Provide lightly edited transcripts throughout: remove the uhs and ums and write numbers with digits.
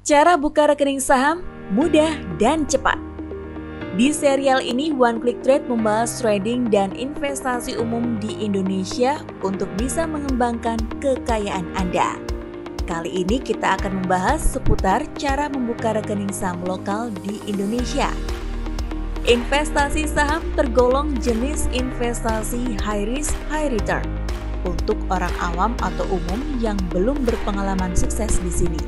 Cara buka rekening saham mudah dan cepat. Di serial ini, One Click Trade membahas trading dan investasi umum di Indonesia untuk bisa mengembangkan kekayaan Anda. Kali ini kita akan membahas seputar cara membuka rekening saham lokal di Indonesia. Investasi saham tergolong jenis investasi high risk, high return untuk orang awam atau umum yang belum berpengalaman sukses di sini.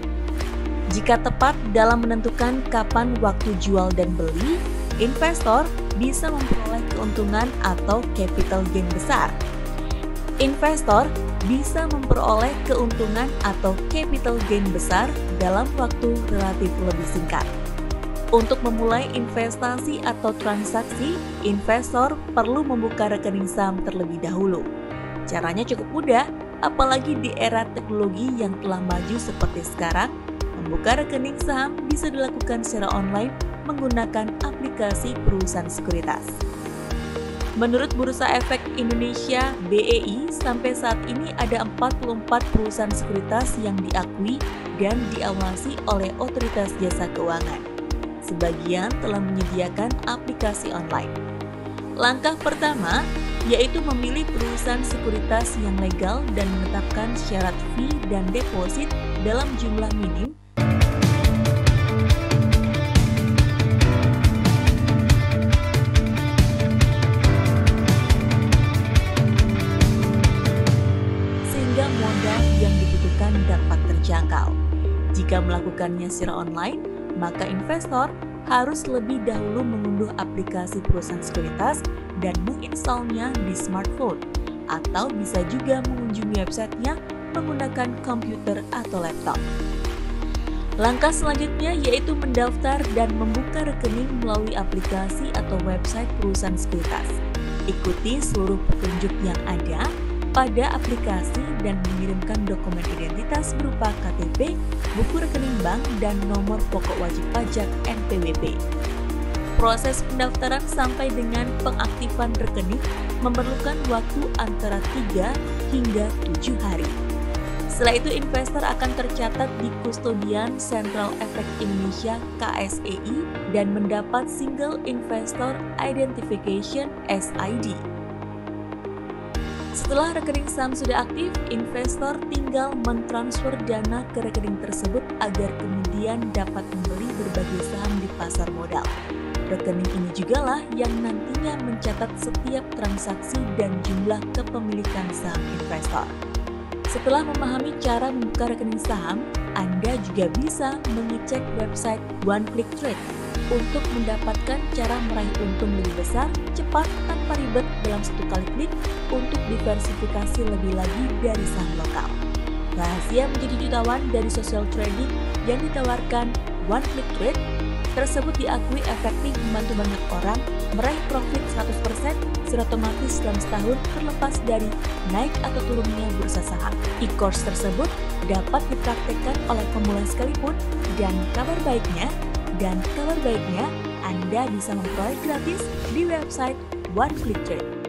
Jika tepat dalam menentukan kapan waktu jual dan beli, investor bisa memperoleh keuntungan atau capital gain besar. Investor bisa memperoleh keuntungan atau capital gain besar dalam waktu relatif lebih singkat. Untuk memulai investasi atau transaksi, investor perlu membuka rekening saham terlebih dahulu. Caranya cukup mudah, apalagi di era teknologi yang telah maju seperti sekarang. Membuka rekening saham bisa dilakukan secara online menggunakan aplikasi perusahaan sekuritas. Menurut Bursa Efek Indonesia (BEI), sampai saat ini ada 44 perusahaan sekuritas yang diakui dan diawasi oleh Otoritas Jasa Keuangan. Sebagian telah menyediakan aplikasi online. Langkah pertama yaitu memilih perusahaan sekuritas yang legal dan menetapkan syarat fee dan deposit dalam jumlah minim sehingga modal yang dibutuhkan dapat terjangkau. Jika melakukannya secara online, maka investor harus lebih dahulu mengunduh aplikasi perusahaan sekuritas dan menginstalnya di smartphone, atau bisa juga mengunjungi websitenya menggunakan komputer atau laptop. Langkah selanjutnya yaitu mendaftar dan membuka rekening melalui aplikasi atau website perusahaan sekuritas. Ikuti seluruh petunjuk yang ada pada aplikasi dan mengirimkan dokumen identitas berupa KTP, buku rekening bank, dan nomor pokok wajib pajak NPWP. Proses pendaftaran sampai dengan pengaktifan rekening memerlukan waktu antara 3 hingga 7 hari. Setelah itu investor akan tercatat di Kustodian Sentral Efek Indonesia (KSEI) dan mendapat Single Investor Identification (SID). Setelah rekening saham sudah aktif, investor tinggal mentransfer dana ke rekening tersebut agar kemudian dapat membeli berbagai saham di pasar modal. Rekening ini jugalah yang nantinya mencatat setiap transaksi dan jumlah kepemilikan saham investor. Setelah memahami cara membuka rekening saham, Anda juga bisa mengecek website One Click Trade untuk mendapatkan cara meraih untung lebih besar, cepat, tanpa ribet dalam satu kali klik untuk diversifikasi lebih lagi dari saham lokal. Rahasia menjadi jutawan dari social trading yang ditawarkan One Click Trade tersebut diakui efektif membantu banyak orang meraih profit 100% secara otomatis dalam setahun terlepas dari naik atau turunnya bursa saham. E-course tersebut dapat dipraktekkan oleh pemula sekalipun dan kabar baiknya Anda bisa memperoleh gratis di website One Click Trade.